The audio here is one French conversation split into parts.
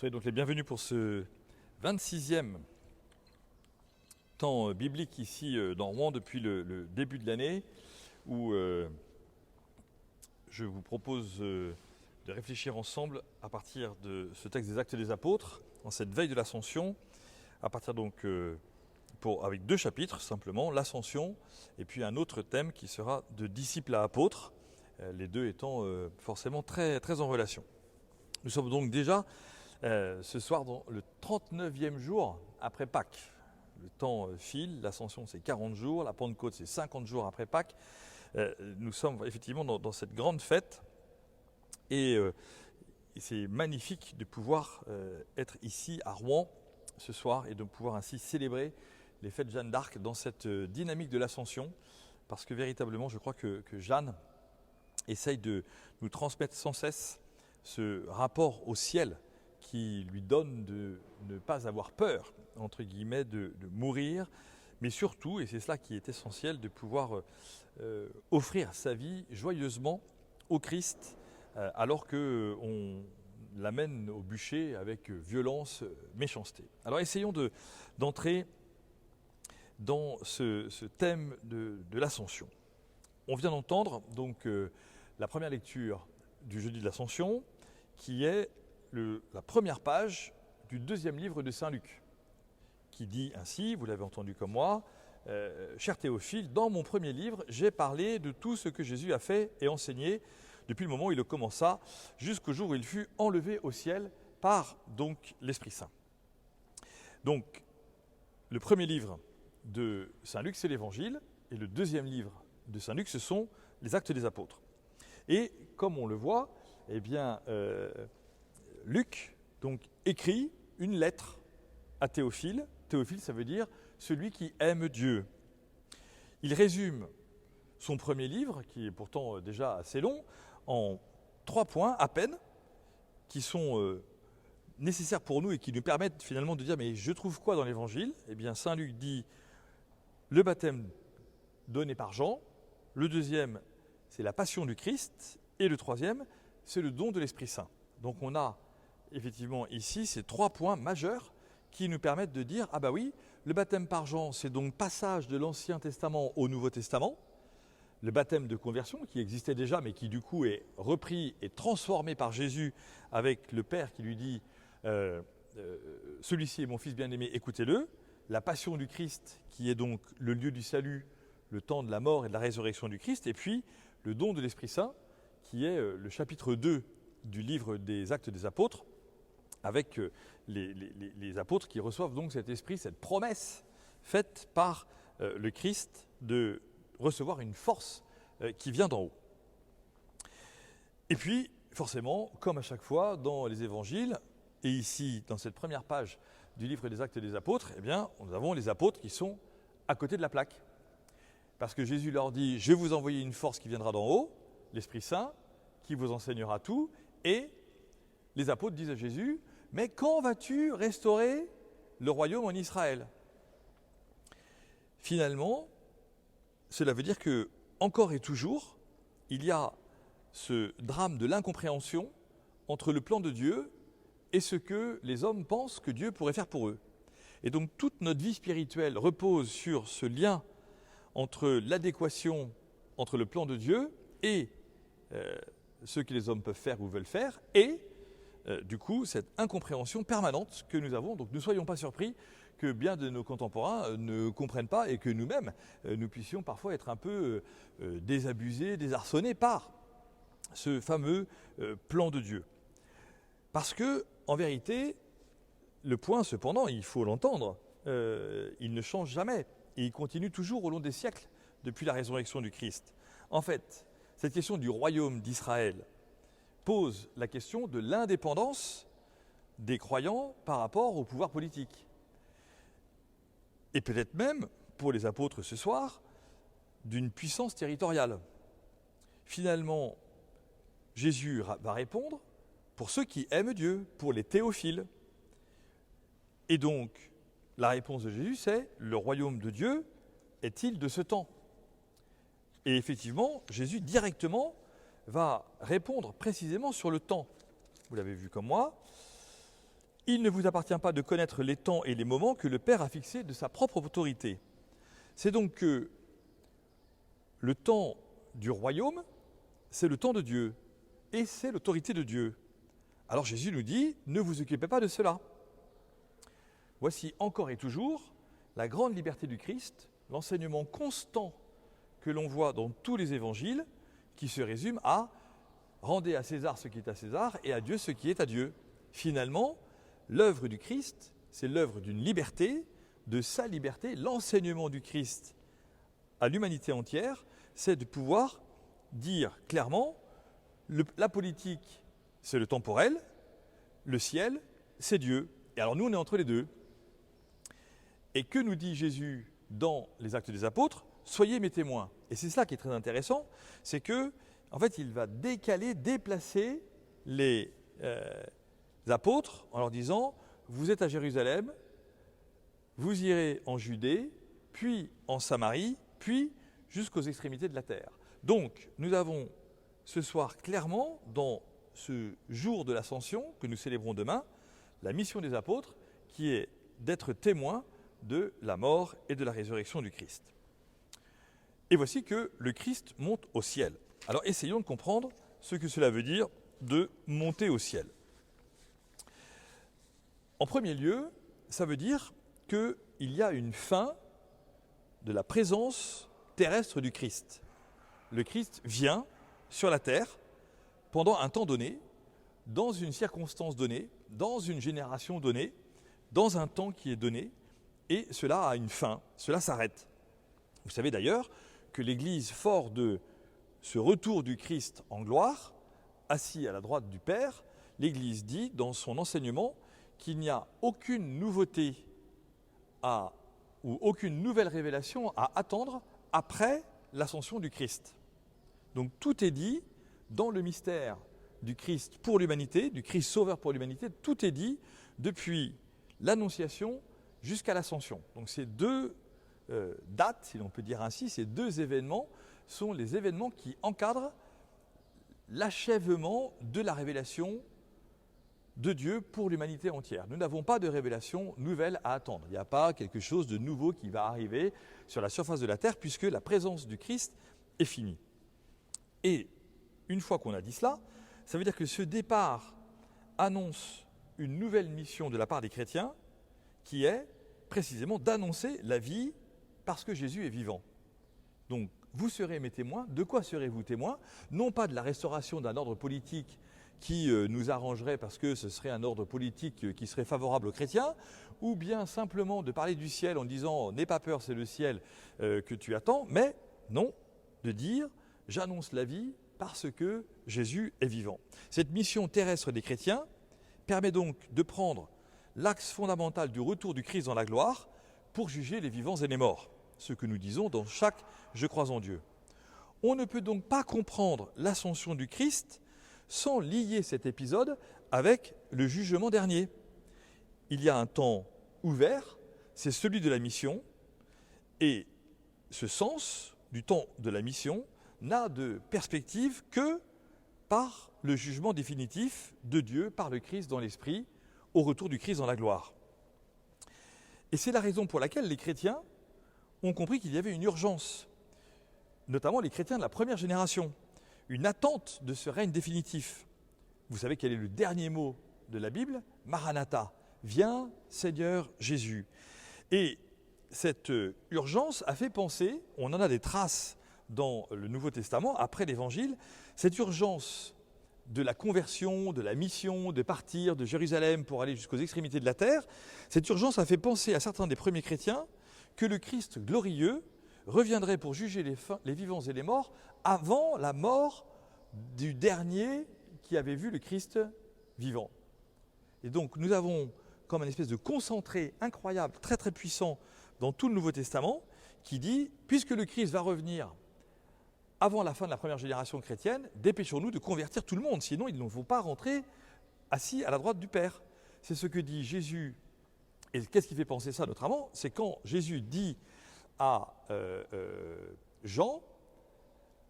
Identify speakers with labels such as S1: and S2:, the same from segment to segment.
S1: Soyez donc les bienvenus pour ce 26e temps biblique ici dans Rouen depuis le début de l'année, où je vous propose de réfléchir ensemble à partir de ce texte des Actes des Apôtres, en cette veille de l'Ascension, à partir donc avec 2 chapitres simplement, l'Ascension et puis un autre thème qui sera de disciples à apôtres, les deux étant forcément très, très en relation. Nous sommes donc déjà ce soir dans le 39e jour après Pâques. Le temps file, l'Ascension c'est 40 jours, la Pentecôte c'est 50 jours après Pâques. Nous sommes effectivement dans cette grande fête et c'est magnifique de pouvoir être ici à Rouen ce soir et de pouvoir ainsi célébrer les fêtes Jeanne d'Arc dans cette dynamique de l'Ascension, parce que véritablement je crois que Jeanne essaye de nous transmettre sans cesse ce rapport au ciel qui lui donne de ne pas avoir peur, entre guillemets, de mourir, mais surtout, et c'est cela qui est essentiel, de pouvoir offrir sa vie joyeusement au Christ, alors qu'on l'amène au bûcher avec violence, méchanceté. Alors essayons d'entrer dans ce thème de l'Ascension. On vient d'entendre donc la première lecture du jeudi de l'Ascension, qui est la première page du 2e livre de Saint Luc, qui dit ainsi, vous l'avez entendu comme moi, cher Théophile, dans mon premier livre, j'ai parlé de tout ce que Jésus a fait et enseigné depuis le moment où il commença, jusqu'au jour où il fut enlevé au ciel par donc l'Esprit Saint. Donc, le premier livre de Saint Luc, c'est l'Évangile, et le 2e livre de Saint Luc, ce sont les Actes des Apôtres. Et comme on le voit, eh bien, Luc donc, écrit une lettre à Théophile. Théophile, ça veut dire celui qui aime Dieu. Il résume son premier livre, qui est pourtant déjà assez long, en 3 points à peine, qui sont nécessaires pour nous et qui nous permettent finalement de dire mais je trouve quoi dans l'Évangile ? Eh bien, Saint Luc dit le baptême donné par Jean, le 2e, c'est la passion du Christ, et le 3e, c'est le don de l'Esprit Saint. Donc on a effectivement ici ces 3 points majeurs qui nous permettent de dire, ah bah oui, le baptême par Jean, c'est donc passage de l'Ancien Testament au Nouveau Testament, le baptême de conversion qui existait déjà, mais qui du coup est repris et transformé par Jésus avec le Père qui lui dit, celui-ci est mon Fils bien-aimé, écoutez-le, la passion du Christ qui est donc le lieu du salut, le temps de la mort et de la résurrection du Christ, et puis le don de l'Esprit Saint, qui est le chapitre 2 du livre des Actes des Apôtres, avec les apôtres qui reçoivent donc cet esprit, cette promesse faite par le Christ de recevoir une force qui vient d'en haut. Et puis, forcément, comme à chaque fois dans les évangiles, et ici dans cette première page du livre des Actes des Apôtres, eh bien, nous avons les apôtres qui sont à côté de la plaque. Parce que Jésus leur dit, je vais vous envoyer une force qui viendra d'en haut, l'Esprit Saint, qui vous enseignera tout, et les apôtres disent à Jésus, mais quand vas-tu restaurer le royaume en Israël ? Finalement, cela veut dire que, encore et toujours, il y a ce drame de l'incompréhension entre le plan de Dieu et ce que les hommes pensent que Dieu pourrait faire pour eux. Et donc toute notre vie spirituelle repose sur ce lien entre l'adéquation entre le plan de Dieu et ce que les hommes peuvent faire ou veulent faire, et du coup, cette incompréhension permanente que nous avons. Donc ne soyons pas surpris que bien de nos contemporains ne comprennent pas et que nous-mêmes, nous puissions parfois être un peu désabusés, désarçonnés par ce fameux plan de Dieu. Parce que, en vérité, le point, cependant, il faut l'entendre, il ne change jamais et il continue toujours au long des siècles depuis la résurrection du Christ. En fait, cette question du royaume d'Israël pose la question de l'indépendance des croyants par rapport au pouvoir politique. Et peut-être même, pour les apôtres ce soir, d'une puissance territoriale. Finalement, Jésus va répondre pour ceux qui aiment Dieu, pour les théophiles. Et donc, la réponse de Jésus, c'est « Le royaume de Dieu est-il de ce temps ?» Et effectivement, Jésus directement va répondre précisément sur le temps. Vous l'avez vu comme moi. Il ne vous appartient pas de connaître les temps et les moments que le Père a fixés de sa propre autorité. C'est donc que le temps du royaume, c'est le temps de Dieu, et c'est l'autorité de Dieu. Alors Jésus nous dit, ne vous occupez pas de cela. Voici encore et toujours la grande liberté du Christ, l'enseignement constant que l'on voit dans tous les évangiles, qui se résume à « rendez à César ce qui est à César et à Dieu ce qui est à Dieu ». Finalement, l'œuvre du Christ, c'est l'œuvre d'une liberté, de sa liberté. L'enseignement du Christ à l'humanité entière, c'est de pouvoir dire clairement, la politique, c'est le temporel, le ciel, c'est Dieu. Et alors nous, on est entre les deux. Et que nous dit Jésus dans les Actes des Apôtres ? Soyez mes témoins. Et c'est cela qui est très intéressant, c'est que, en fait, il va déplacer les apôtres en leur disant, vous êtes à Jérusalem, vous irez en Judée, puis en Samarie, puis jusqu'aux extrémités de la terre. Donc, nous avons ce soir clairement, dans ce jour de l'Ascension que nous célébrons demain, la mission des apôtres qui est d'être témoins de la mort et de la résurrection du Christ. Et voici que le Christ monte au ciel. Alors essayons de comprendre ce que cela veut dire de monter au ciel. En premier lieu, ça veut dire qu'il y a une fin de la présence terrestre du Christ. Le Christ vient sur la terre pendant un temps donné, dans une circonstance donnée, dans une génération donnée, dans un temps qui est donné, et cela a une fin, cela s'arrête. Vous savez d'ailleurs que l'Église, fort de ce retour du Christ en gloire, assis à la droite du Père, l'Église dit dans son enseignement qu'il n'y a aucune nouveauté ou aucune nouvelle révélation à attendre après l'ascension du Christ. Donc tout est dit dans le mystère du Christ pour l'humanité, du Christ sauveur pour l'humanité, tout est dit depuis l'Annonciation jusqu'à l'Ascension. Donc ces deux dates, si l'on peut dire ainsi, ces deux événements sont les événements qui encadrent l'achèvement de la révélation de Dieu pour l'humanité entière. Nous n'avons pas de révélation nouvelle à attendre. Il n'y a pas quelque chose de nouveau qui va arriver sur la surface de la terre puisque la présence du Christ est finie. Et une fois qu'on a dit cela, ça veut dire que ce départ annonce une nouvelle mission de la part des chrétiens qui est précisément d'annoncer la vie parce que Jésus est vivant. Donc, vous serez mes témoins. De quoi serez-vous témoins ? Non pas de la restauration d'un ordre politique qui nous arrangerait parce que ce serait un ordre politique qui serait favorable aux chrétiens, ou bien simplement de parler du ciel en disant « n'aie pas peur, c'est le ciel que tu attends », mais non, de dire « j'annonce la vie parce que Jésus est vivant ». Cette mission terrestre des chrétiens permet donc de prendre l'axe fondamental du retour du Christ dans la gloire pour juger les vivants et les morts, ce que nous disons dans chaque « Je crois en Dieu ». On ne peut donc pas comprendre l'ascension du Christ sans lier cet épisode avec le jugement dernier. Il y a un temps ouvert, c'est celui de la mission, et ce sens du temps de la mission n'a de perspective que par le jugement définitif de Dieu, par le Christ dans l'Esprit, au retour du Christ dans la gloire. Et c'est la raison pour laquelle les chrétiens ont compris qu'il y avait une urgence, notamment les chrétiens de la première génération, une attente de ce règne définitif. Vous savez quel est le dernier mot de la Bible ? Maranatha, viens Seigneur Jésus. Et cette urgence a fait penser, on en a des traces dans le Nouveau Testament, après l'Évangile, cette urgence de la conversion, de la mission, de partir de Jérusalem pour aller jusqu'aux extrémités de la terre, cette urgence a fait penser à certains des premiers chrétiens que le Christ glorieux reviendrait pour juger les vivants et les morts avant la mort du dernier qui avait vu le Christ vivant. Et donc nous avons comme une espèce de concentré incroyable, très très puissant dans tout le Nouveau Testament, qui dit, puisque le Christ va revenir avant la fin de la première génération chrétienne, dépêchons-nous de convertir tout le monde, sinon ils ne vont pas rentrer assis à la droite du Père. C'est ce que dit Jésus. Et qu'est-ce qui fait penser ça notamment ? C'est quand Jésus dit à Jean,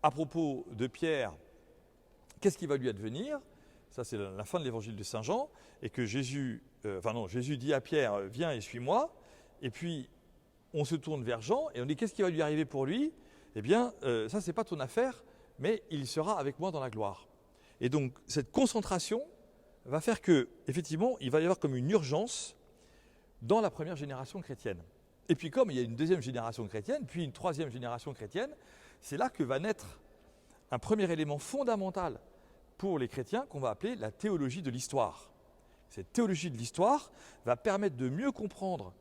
S1: à propos de Pierre, qu'est-ce qui va lui advenir ? ça c'est la fin de l'évangile de Saint Jean, et que Jésus dit à Pierre, viens et suis-moi, et puis on se tourne vers Jean, et on dit, qu'est-ce qui va lui arriver pour lui? Eh bien, ça c'est pas ton affaire, mais il sera avec moi dans la gloire. Et donc, cette concentration va faire que, effectivement, il va y avoir comme une urgence dans la première génération chrétienne. Et puis comme il y a une deuxième génération chrétienne, puis une troisième génération chrétienne, c'est là que va naître un premier élément fondamental pour les chrétiens qu'on va appeler la théologie de l'histoire. Cette théologie de l'histoire va permettre de mieux comprendre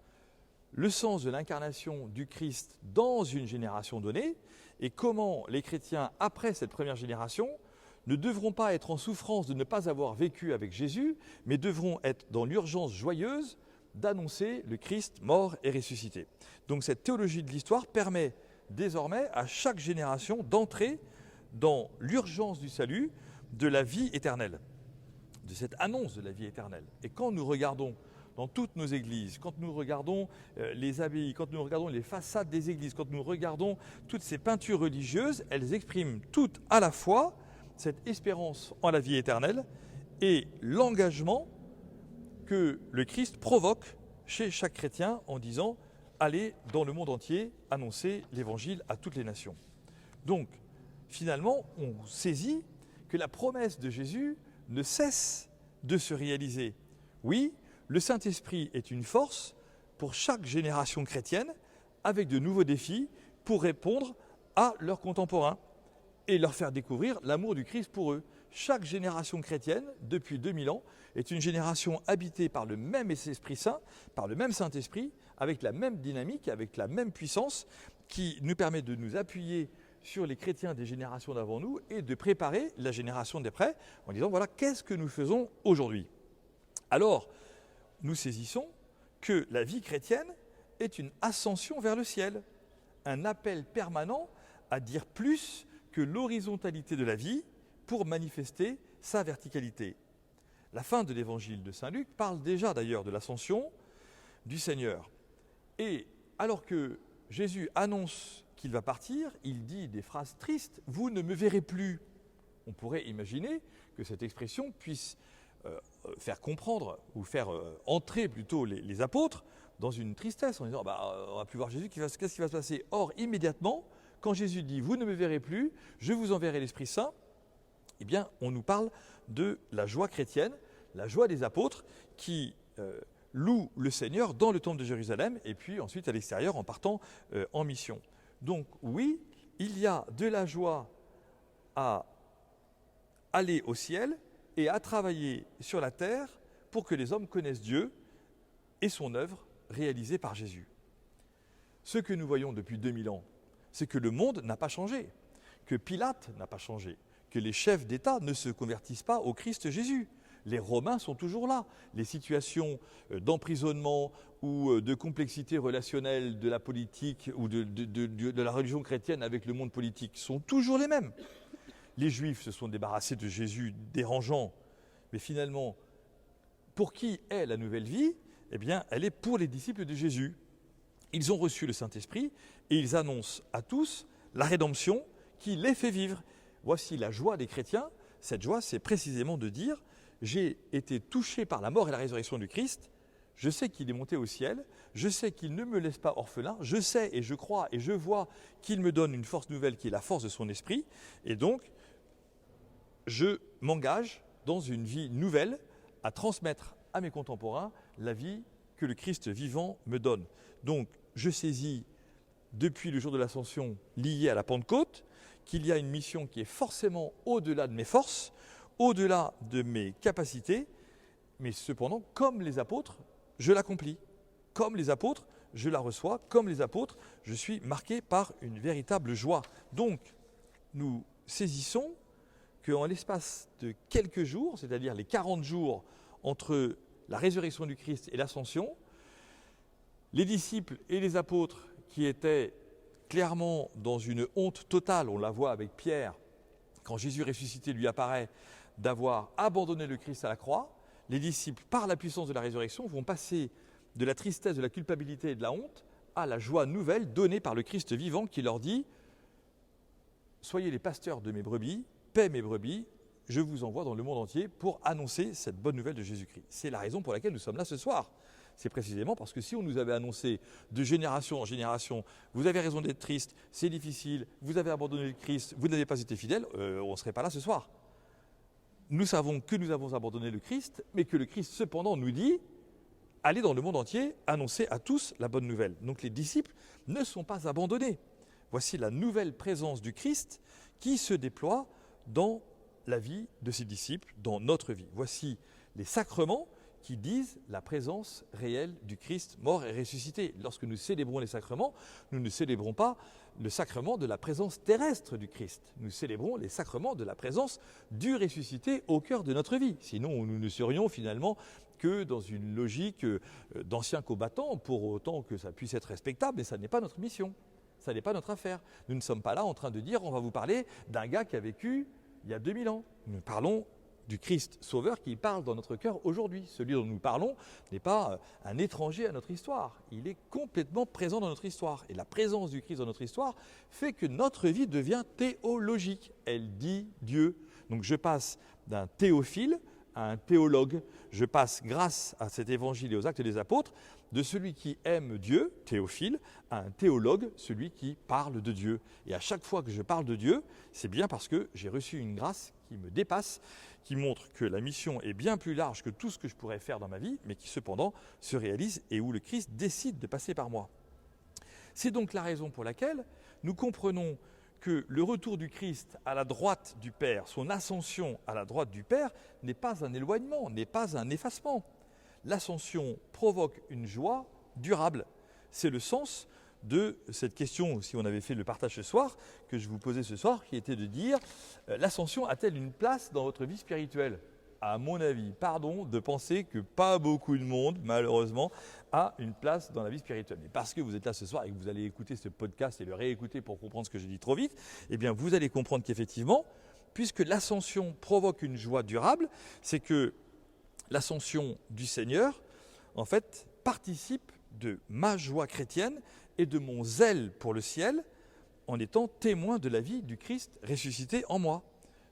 S1: le sens de l'incarnation du Christ dans une génération donnée et comment les chrétiens, après cette première génération, ne devront pas être en souffrance de ne pas avoir vécu avec Jésus, mais devront être dans l'urgence joyeuse d'annoncer le Christ mort et ressuscité. Donc cette théologie de l'histoire permet désormais à chaque génération d'entrer dans l'urgence du salut, de la vie éternelle, de cette annonce de la vie éternelle. Et quand nous regardons dans toutes nos églises, quand nous regardons les abbayes, quand nous regardons les façades des églises, quand nous regardons toutes ces peintures religieuses, elles expriment toutes à la fois cette espérance en la vie éternelle et l'engagement que le Christ provoque chez chaque chrétien en disant « Allez dans le monde entier annoncer l'évangile à toutes les nations ». Donc, finalement, on saisit que la promesse de Jésus ne cesse de se réaliser. Oui, le Saint-Esprit est une force pour chaque génération chrétienne avec de nouveaux défis pour répondre à leurs contemporains et leur faire découvrir l'amour du Christ pour eux. Chaque génération chrétienne, depuis 2000 ans, est une génération habitée par le même Esprit Saint, par le même Saint-Esprit, avec la même dynamique, avec la même puissance, qui nous permet de nous appuyer sur les chrétiens des générations d'avant nous et de préparer la génération d'après en disant voilà, qu'est-ce que nous faisons aujourd'hui? Alors, nous saisissons que la vie chrétienne est une ascension vers le ciel, un appel permanent à dire plus que l'horizontalité de la vie pour manifester sa verticalité. La fin de l'évangile de Saint Luc parle déjà d'ailleurs de l'ascension du Seigneur. Et alors que Jésus annonce qu'il va partir, il dit des phrases tristes, « Vous ne me verrez plus ». On pourrait imaginer que cette expression puisse faire comprendre ou faire entrer plutôt les apôtres dans une tristesse en disant on ne va plus voir Jésus, qu'est-ce qui va se passer? Or, immédiatement, quand Jésus dit « Vous ne me verrez plus, je vous enverrai l'Esprit Saint », eh bien, on nous parle de la joie chrétienne, la joie des apôtres qui louent le Seigneur dans le temple de Jérusalem et puis ensuite à l'extérieur en partant en mission. Donc oui, il y a de la joie à aller au ciel et à travailler sur la terre pour que les hommes connaissent Dieu et son œuvre réalisée par Jésus. Ce que nous voyons depuis 2000 ans, c'est que le monde n'a pas changé, que Pilate n'a pas changé, que les chefs d'État ne se convertissent pas au Christ Jésus. Les Romains sont toujours là. Les situations d'emprisonnement ou de complexité relationnelle de la politique ou de la religion chrétienne avec le monde politique sont toujours les mêmes. Les Juifs se sont débarrassés de Jésus dérangeant, mais finalement, pour qui est la nouvelle vie? Eh bien, elle est pour les disciples de Jésus. Ils ont reçu le Saint-Esprit et ils annoncent à tous la rédemption qui les fait vivre. Voici la joie des chrétiens. Cette joie, c'est précisément de dire « J'ai été touché par la mort et la résurrection du Christ, je sais qu'il est monté au ciel, je sais qu'il ne me laisse pas orphelin, je sais et je crois et je vois qu'il me donne une force nouvelle qui est la force de son esprit, et donc je m'engage dans une vie nouvelle à transmettre à mes contemporains la vie que le Christ vivant me donne. » Donc je saisis depuis le jour de l'Ascension lié à la Pentecôte qu'il y a une mission qui est forcément au-delà de mes forces, au-delà de mes capacités, mais cependant, comme les apôtres, je l'accomplis. Comme les apôtres, je la reçois. Comme les apôtres, je suis marqué par une véritable joie. Donc, nous saisissons qu'en l'espace de quelques jours, c'est-à-dire les 40 jours entre la résurrection du Christ et l'Ascension, les disciples et les apôtres qui étaient clairement dans une honte totale, on la voit avec Pierre, quand Jésus ressuscité lui apparaît, d'avoir abandonné le Christ à la croix, les disciples, par la puissance de la résurrection, vont passer de la tristesse, de la culpabilité et de la honte à la joie nouvelle donnée par le Christ vivant qui leur dit « Soyez les pasteurs de mes brebis, paix mes brebis, je vous envoie dans le monde entier pour annoncer cette bonne nouvelle de Jésus-Christ. C'est la raison pour laquelle nous sommes là ce soir. C'est précisément parce que si on nous avait annoncé de génération en génération, vous avez raison d'être triste, c'est difficile, vous avez abandonné le Christ, vous n'avez pas été fidèle, on ne serait pas là ce soir. Nous savons que nous avons abandonné le Christ, mais que le Christ cependant nous dit, allez dans le monde entier, annoncer à tous la bonne nouvelle. Donc les disciples ne sont pas abandonnés. Voici la nouvelle présence du Christ qui se déploie dans la vie de ses disciples, dans notre vie. Voici les sacrements qui disent la présence réelle du Christ mort et ressuscité. Lorsque nous célébrons les sacrements, nous ne célébrons pas le sacrement de la présence terrestre du Christ. Nous célébrons les sacrements de la présence du ressuscité au cœur de notre vie. Sinon, nous ne serions finalement que dans une logique d'anciens combattants, pour autant que ça puisse être respectable, mais ça n'est pas notre mission. Ça n'est pas notre affaire. Nous ne sommes pas là en train de dire, on va vous parler d'un gars qui a vécu il y a 2000 ans. Nous parlons du Christ sauveur qui parle dans notre cœur aujourd'hui. Celui dont nous parlons n'est pas un étranger à notre histoire. Il est complètement présent dans notre histoire. Et la présence du Christ dans notre histoire fait que notre vie devient théologique. Elle dit Dieu. Donc je passe d'un théophile à un théologue. Je passe, grâce à cet évangile et aux actes des apôtres, de celui qui aime Dieu, théophile, à un théologue, celui qui parle de Dieu. Et à chaque fois que je parle de Dieu, c'est bien parce que j'ai reçu une grâce qui me dépasse, qui montre que la mission est bien plus large que tout ce que je pourrais faire dans ma vie, mais qui cependant se réalise et où le Christ décide de passer par moi. C'est donc la raison pour laquelle nous comprenons que le retour du Christ à la droite du Père, son ascension à la droite du Père, n'est pas un éloignement, n'est pas un effacement. L'ascension provoque une joie durable. C'est le sens de cette question, si on avait fait le partage ce soir, que je vous posais ce soir, qui était de dire l'ascension a-t-elle une place dans votre vie spirituelle ? À mon avis, pardon de penser que pas beaucoup de monde, malheureusement, a une place dans la vie spirituelle. Mais parce que vous êtes là ce soir et que vous allez écouter ce podcast et le réécouter pour comprendre ce que j'ai dit trop vite, eh bien vous allez comprendre qu'effectivement, puisque l'ascension provoque une joie durable, c'est que l'ascension du Seigneur, en fait, participe de ma joie chrétienne et de mon zèle pour le ciel en étant témoin de la vie du Christ ressuscité en moi.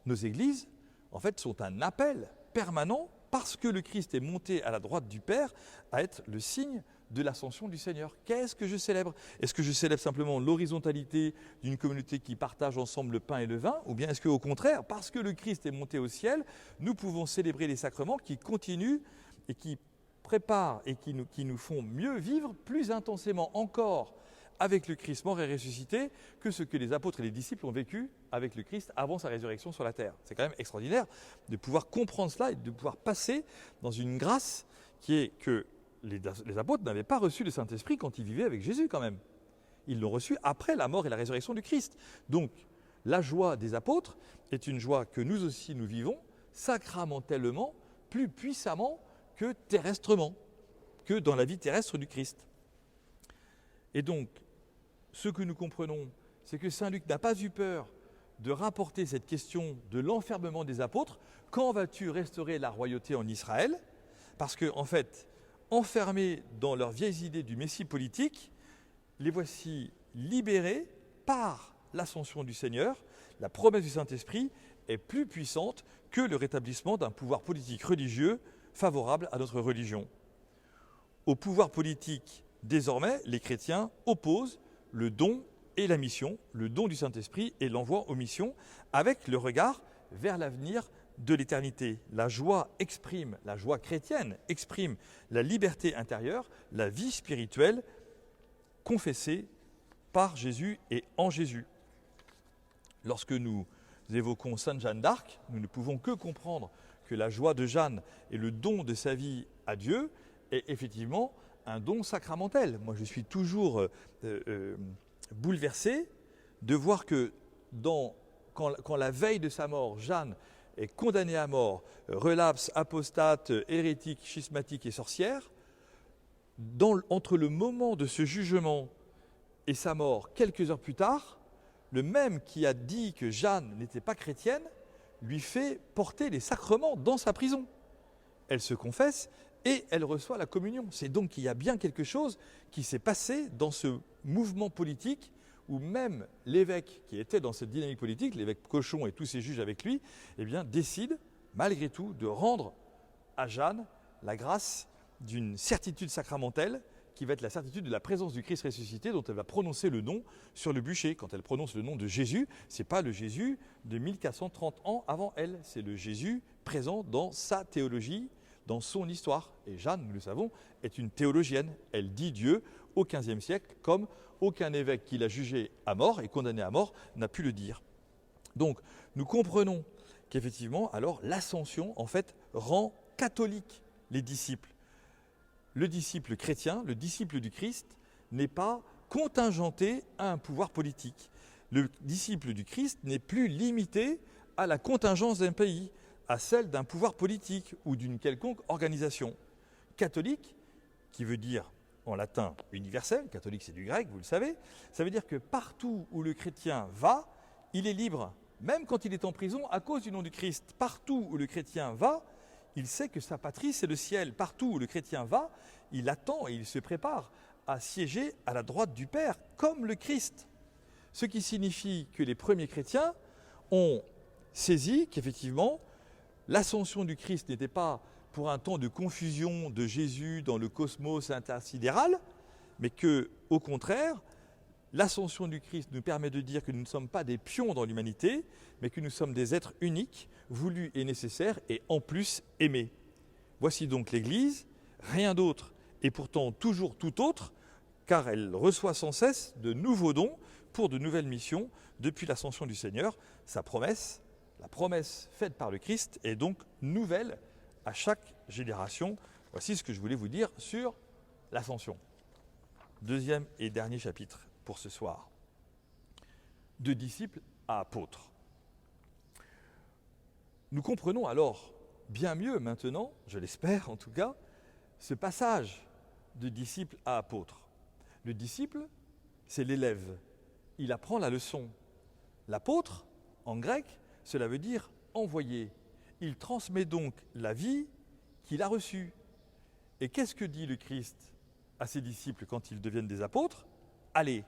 S1: Nos églises, en fait, sont un appel permanent, parce que le Christ est monté à la droite du Père, à être le signe de l'ascension du Seigneur. Qu'est-ce que je célèbre ? Est-ce que je célèbre simplement l'horizontalité d'une communauté qui partage ensemble le pain et le vin ? Ou bien est-ce qu'au contraire, parce que le Christ est monté au ciel, nous pouvons célébrer les sacrements qui continuent et qui préparent et qui nous font mieux vivre plus intensément encore avec le Christ mort et ressuscité que ce que les apôtres et les disciples ont vécu avec le Christ avant sa résurrection sur la terre. C'est quand même extraordinaire de pouvoir comprendre cela et de pouvoir passer dans une grâce qui est que les apôtres n'avaient pas reçu le Saint-Esprit quand ils vivaient avec Jésus quand même. Ils l'ont reçu après la mort et la résurrection du Christ. Donc, la joie des apôtres est une joie que nous aussi nous vivons sacramentellement, plus puissamment que terrestrement, que dans la vie terrestre du Christ. Et donc, ce que nous comprenons, c'est que Saint Luc n'a pas eu peur de rapporter cette question de l'enfermement des apôtres. Quand vas-tu restaurer la royauté en Israël ? Parce que, en fait, enfermés dans leurs vieilles idées du Messie politique, les voici libérés par l'ascension du Seigneur. La promesse du Saint-Esprit est plus puissante que le rétablissement d'un pouvoir politique religieux favorable à notre religion. Au pouvoir politique, désormais, les chrétiens opposent le don et la mission, le don du Saint-Esprit et l'envoi aux missions, avec le regard vers l'avenir de l'éternité. La joie chrétienne exprime la liberté intérieure, la vie spirituelle confessée par Jésus et en Jésus. Lorsque nous évoquons Sainte Jeanne d'Arc, nous ne pouvons que comprendre que la joie de Jeanne et le don de sa vie à Dieu est effectivement un don sacramentel. Moi, je suis toujours bouleversé de voir que quand la veille de sa mort, Jeanne est condamnée à mort, relapse, apostate, hérétique, schismatique et sorcière, entre le moment de ce jugement et sa mort, quelques heures plus tard, le même qui a dit que Jeanne n'était pas chrétienne, lui fait porter les sacrements dans sa prison. Elle se confesse et elle reçoit la communion. C'est donc qu'il y a bien quelque chose qui s'est passé dans ce mouvement politique où même l'évêque qui était dans cette dynamique politique, l'évêque Cochon et tous ses juges avec lui, eh bien, décide malgré tout de rendre à Jeanne la grâce d'une certitude sacramentelle qui va être la certitude de la présence du Christ ressuscité dont elle va prononcer le nom sur le bûcher. Quand elle prononce le nom de Jésus, ce n'est pas le Jésus de 1430 ans avant elle, c'est le Jésus présent dans sa théologie, dans son histoire. Et Jeanne, nous le savons, est une théologienne. Elle dit Dieu au XVe siècle comme aucun évêque qui l'a jugé à mort et condamné à mort n'a pu le dire. Donc nous comprenons qu'effectivement, alors l'ascension en fait rend catholiques les disciples. Le disciple chrétien, le disciple du Christ, n'est pas contingenté à un pouvoir politique. Le disciple du Christ n'est plus limité à la contingence d'un pays, à celle d'un pouvoir politique ou d'une quelconque organisation. Catholique, qui veut dire en latin universel, catholique c'est du grec, vous le savez, ça veut dire que partout où le chrétien va, il est libre, même quand il est en prison à cause du nom du Christ. Partout où le chrétien va, il sait que sa patrie, c'est le ciel. Partout où le chrétien va, il attend et il se prépare à siéger à la droite du Père, comme le Christ. Ce qui signifie que les premiers chrétiens ont saisi qu'effectivement, l'ascension du Christ n'était pas pour un temps de confusion de Jésus dans le cosmos intersidéral, mais que, au contraire, l'ascension du Christ nous permet de dire que nous ne sommes pas des pions dans l'humanité, mais que nous sommes des êtres uniques, voulus et nécessaires, et en plus aimés. Voici donc l'Église, rien d'autre, et pourtant toujours tout autre, car elle reçoit sans cesse de nouveaux dons pour de nouvelles missions depuis l'ascension du Seigneur. Sa promesse, la promesse faite par le Christ, est donc nouvelle à chaque génération. Voici ce que je voulais vous dire sur l'ascension. Deuxième et dernier chapitre pour ce soir. De disciples à apôtres. Nous comprenons alors bien mieux maintenant, je l'espère en tout cas, ce passage de disciple à apôtre. Le disciple, c'est l'élève. Il apprend la leçon. L'apôtre, en grec, cela veut dire envoyé. Il transmet donc la vie qu'il a reçue. Et qu'est-ce que dit le Christ à ses disciples quand ils deviennent des apôtres ? Allez,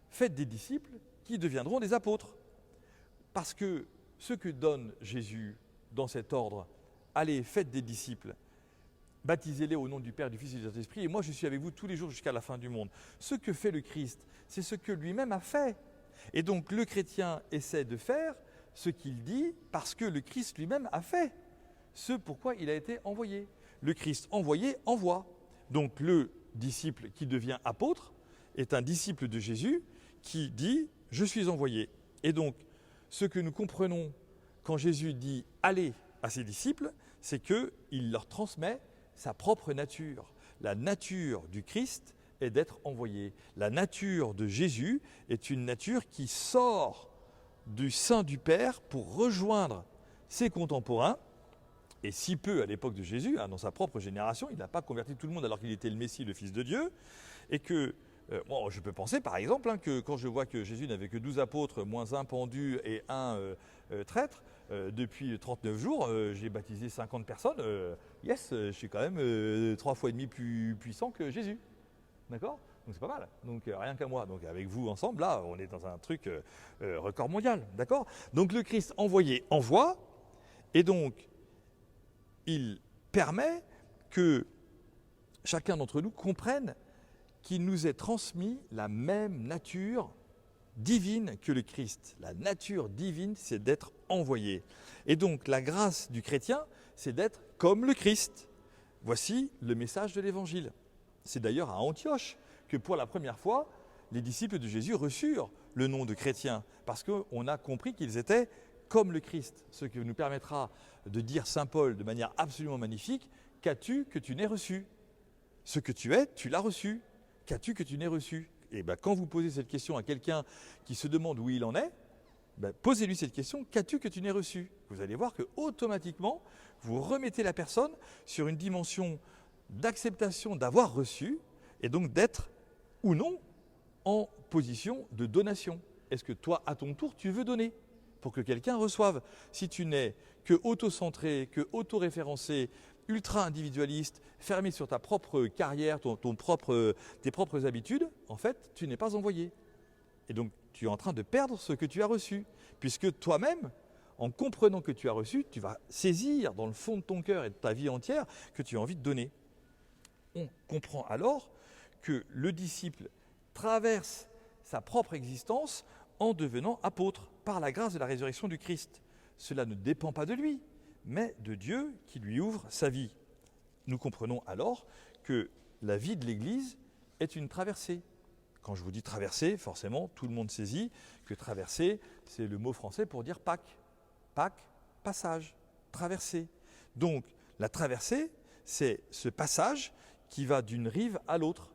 S1: faites des disciples qui deviendront des apôtres. Parce que ce que donne Jésus dans cet ordre, allez, faites des disciples, baptisez-les au nom du Père, du Fils et du Saint-Esprit, et moi je suis avec vous tous les jours jusqu'à la fin du monde. Ce que fait le Christ, c'est ce que lui-même a fait. Et donc le chrétien essaie de faire ce qu'il dit parce que le Christ lui-même a fait ce pourquoi il a été envoyé. Le Christ envoyé envoie. Donc le disciple qui devient apôtre est un disciple de Jésus qui dit « je suis envoyé ». Et donc ce que nous comprenons quand Jésus dit « allez » à ses disciples, c'est qu'il leur transmet sa propre nature. La nature du Christ est d'être envoyé. La nature de Jésus est une nature qui sort du sein du Père pour rejoindre ses contemporains, et si peu à l'époque de Jésus, dans sa propre génération, il n'a pas converti tout le monde alors qu'il était le Messie, le Fils de Dieu, et que, je peux penser par exemple que quand je vois que Jésus n'avait que 12 apôtres, moins un pendu et un traître, depuis 39 jours, j'ai baptisé 50 personnes, je suis quand même 3 fois et demi plus puissant que Jésus, d'accord ? Donc c'est pas mal, donc rien qu'à moi, donc avec vous ensemble, là, on est dans un truc record mondial, d'accord ? Donc le Christ envoyé envoie, et donc il permet que chacun d'entre nous comprenne qu'il nous est transmis la même nature divine que le Christ. La nature divine, c'est d'être envoyé. Et donc la grâce du chrétien, c'est d'être comme le Christ. Voici le message de l'Évangile. C'est d'ailleurs à Antioche que pour la première fois, les disciples de Jésus reçurent le nom de chrétiens, parce qu'on a compris qu'ils étaient comme le Christ, ce qui nous permettra de dire Saint Paul de manière absolument magnifique, « Qu'as-tu que tu n'aies reçu ?» Ce que tu es, tu l'as reçu. Qu'as-tu que tu n'aies reçu ? Et quand vous posez cette question à quelqu'un qui se demande où il en est, posez-lui cette question, qu'as-tu que tu n'aies reçu ? Vous allez voir que automatiquement, vous remettez la personne sur une dimension d'acceptation d'avoir reçu, et donc d'être ou non en position de donation. Est-ce que toi, à ton tour, tu veux donner pour que quelqu'un reçoive ? Si tu n'es que auto-centré, que auto-référencé, ultra-individualiste, fermé sur ta propre carrière, tes propres habitudes, en fait, tu n'es pas envoyé. Et donc, tu es en train de perdre ce que tu as reçu. Puisque toi-même, en comprenant que tu as reçu, tu vas saisir dans le fond de ton cœur et de ta vie entière que tu as envie de donner. On comprend alors que le disciple traverse sa propre existence en devenant apôtre par la grâce de la résurrection du Christ. Cela ne dépend pas de lui, mais de Dieu qui lui ouvre sa vie. Nous comprenons alors que la vie de l'Église est une traversée. Quand je vous dis traversée, forcément, tout le monde saisit que traversée, c'est le mot français pour dire Pâques. Pâques, passage, traversée. Donc, la traversée, c'est ce passage qui va d'une rive à l'autre.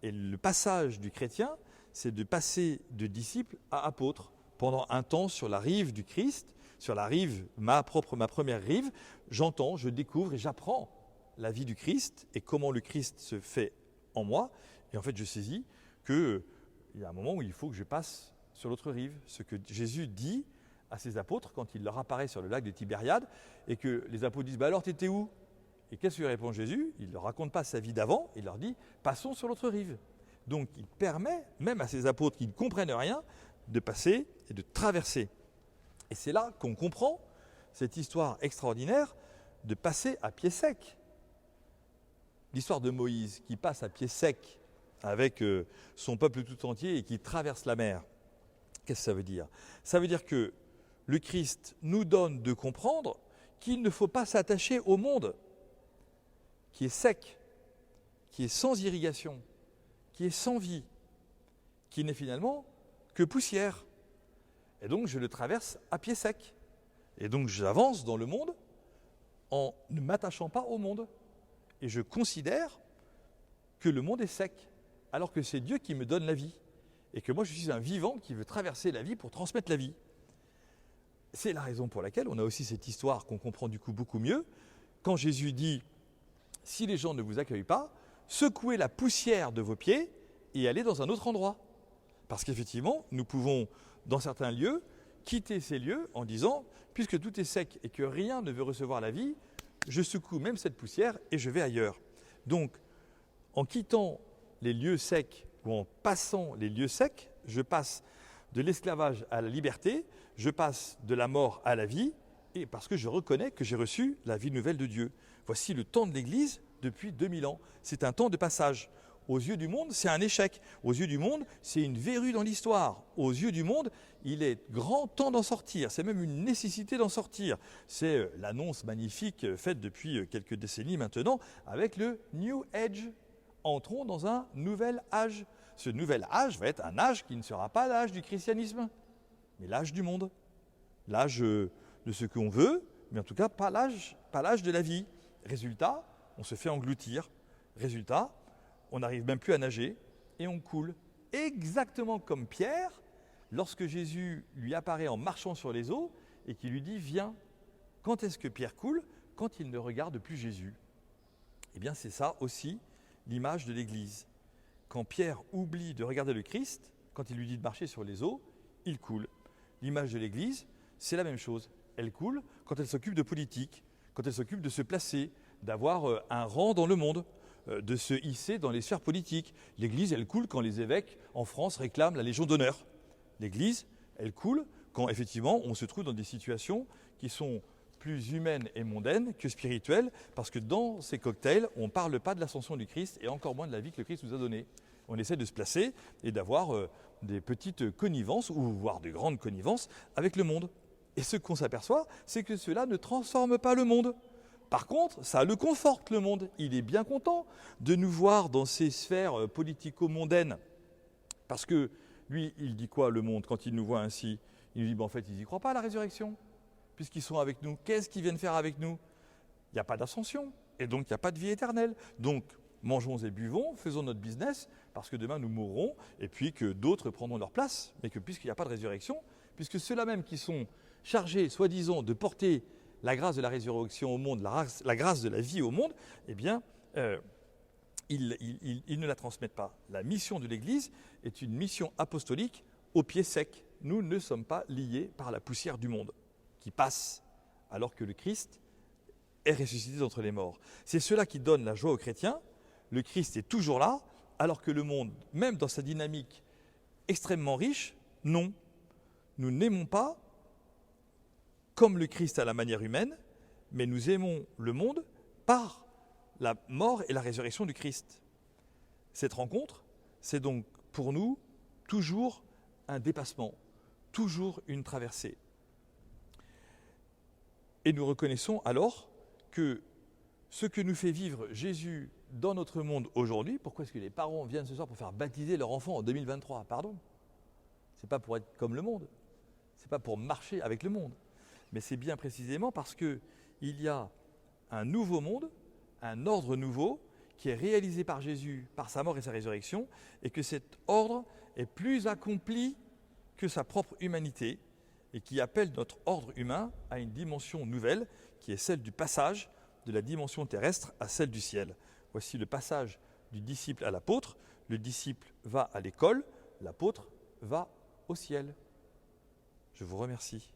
S1: Et le passage du chrétien, c'est de passer de disciple à apôtre. Pendant un temps sur la rive du Christ, sur la rive, ma première rive, j'entends, je découvre et j'apprends la vie du Christ et comment le Christ se fait en moi. Et en fait, je saisis qu'il y a un moment où il faut que je passe sur l'autre rive. Ce que Jésus dit à ses apôtres quand il leur apparaît sur le lac de Tibériade et que les apôtres disent « alors, t'étais où ?» Et qu'est-ce que répond Jésus ? Il ne leur raconte pas sa vie d'avant, il leur dit « passons sur l'autre rive ». Donc, il permet, même à ses apôtres qui ne comprennent rien, de passer et de traverser. Et c'est là qu'on comprend cette histoire extraordinaire de passer à pied sec. L'histoire de Moïse qui passe à pied sec avec son peuple tout entier et qui traverse la mer. Qu'est-ce que ça veut dire ? Ça veut dire que le Christ nous donne de comprendre qu'il ne faut pas s'attacher au monde qui est sec, qui est sans irrigation, qui est sans vie, qui n'est finalement que poussière. Et donc je le traverse à pied sec. Et donc j'avance dans le monde en ne m'attachant pas au monde. Et je considère que le monde est sec, alors que c'est Dieu qui me donne la vie. Et que moi je suis un vivant qui veut traverser la vie pour transmettre la vie. C'est la raison pour laquelle on a aussi cette histoire qu'on comprend du coup beaucoup mieux. Quand Jésus dit « Si les gens ne vous accueillent pas, secouez la poussière de vos pieds et allez dans un autre endroit. » Parce qu'effectivement, nous pouvons, dans certains lieux, quitter ces lieux en disant « Puisque tout est sec et que rien ne veut recevoir la vie, je secoue même cette poussière et je vais ailleurs. » Donc, en quittant les lieux secs ou en passant les lieux secs, je passe de l'esclavage à la liberté, je passe de la mort à la vie, et parce que je reconnais que j'ai reçu la vie nouvelle de Dieu. Voici le temps de l'Église depuis 2000 ans. C'est un temps de passage. Aux yeux du monde, c'est un échec. Aux yeux du monde, c'est une verrue dans l'histoire. Aux yeux du monde, il est grand temps d'en sortir. C'est même une nécessité d'en sortir. C'est l'annonce magnifique faite depuis quelques décennies maintenant avec le New Age. Entrons dans un nouvel âge. Ce nouvel âge va être un âge qui ne sera pas l'âge du christianisme, mais l'âge du monde. L'âge de ce qu'on veut, mais en tout cas pas l'âge de la vie. Résultat, on se fait engloutir. Résultat, on n'arrive même plus à nager et on coule. Exactement comme Pierre, lorsque Jésus lui apparaît en marchant sur les eaux et qui lui dit « Viens ». Quand est-ce que Pierre coule ? Quand il ne regarde plus Jésus. Eh bien, c'est ça aussi l'image de l'Église. Quand Pierre oublie de regarder le Christ, quand il lui dit de marcher sur les eaux, il coule. L'image de l'Église, c'est la même chose. Elle coule quand elle s'occupe de politique, quand elle s'occupe de se placer, d'avoir un rang dans le monde, de se hisser dans les sphères politiques. L'Église, elle coule quand les évêques en France réclament la Légion d'honneur. L'Église, elle coule quand effectivement on se trouve dans des situations qui sont plus humaines et mondaines que spirituelles, parce que dans ces cocktails, on ne parle pas de l'ascension du Christ et encore moins de la vie que le Christ nous a donnée. On essaie de se placer et d'avoir des petites connivences, ou voire de grandes connivences, avec le monde. Et ce qu'on s'aperçoit, c'est que cela ne transforme pas le monde. Par contre, ça le conforte, le monde. Il est bien content de nous voir dans ces sphères politico-mondaines. Parce que lui, il dit quoi, le monde, quand il nous voit ainsi ? Il nous dit, en fait, ils n'y croient pas à la résurrection, puisqu'ils sont avec nous. Qu'est-ce qu'ils viennent faire avec nous ? Il n'y a pas d'ascension, et donc il n'y a pas de vie éternelle. Donc, mangeons et buvons, faisons notre business, parce que demain nous mourrons, et puis que d'autres prendront leur place, mais que puisqu'il n'y a pas de résurrection, puisque ceux-là même qui sont chargés, soi-disant, de porter la grâce de la résurrection au monde, la grâce de la vie au monde, eh bien, ils ne la transmettent pas. La mission de l'Église est une mission apostolique au pied sec. Nous ne sommes pas liés par la poussière du monde qui passe, alors que le Christ est ressuscité d'entre les morts. C'est cela qui donne la joie aux chrétiens. Le Christ est toujours là, alors que le monde, même dans sa dynamique extrêmement riche? Non. Nous n'aimons pas comme le Christ à la manière humaine, mais nous aimons le monde par la mort et la résurrection du Christ. Cette rencontre, c'est donc pour nous toujours un dépassement, toujours une traversée. Et nous reconnaissons alors que ce que nous fait vivre Jésus dans notre monde aujourd'hui, pourquoi est-ce que les parents viennent ce soir pour faire baptiser leur enfant en 2023 ? Pardon ? C'est pas pour être comme le monde, c'est pas pour marcher avec le monde, mais c'est bien précisément parce qu'il y a un nouveau monde, un ordre nouveau qui est réalisé par Jésus, par sa mort et sa résurrection, et que cet ordre est plus accompli que sa propre humanité, et qui appelle notre ordre humain à une dimension nouvelle, qui est celle du passage de la dimension terrestre à celle du ciel. Voici le passage du disciple à l'apôtre. Le disciple va à l'école, l'apôtre va au ciel. Je vous remercie.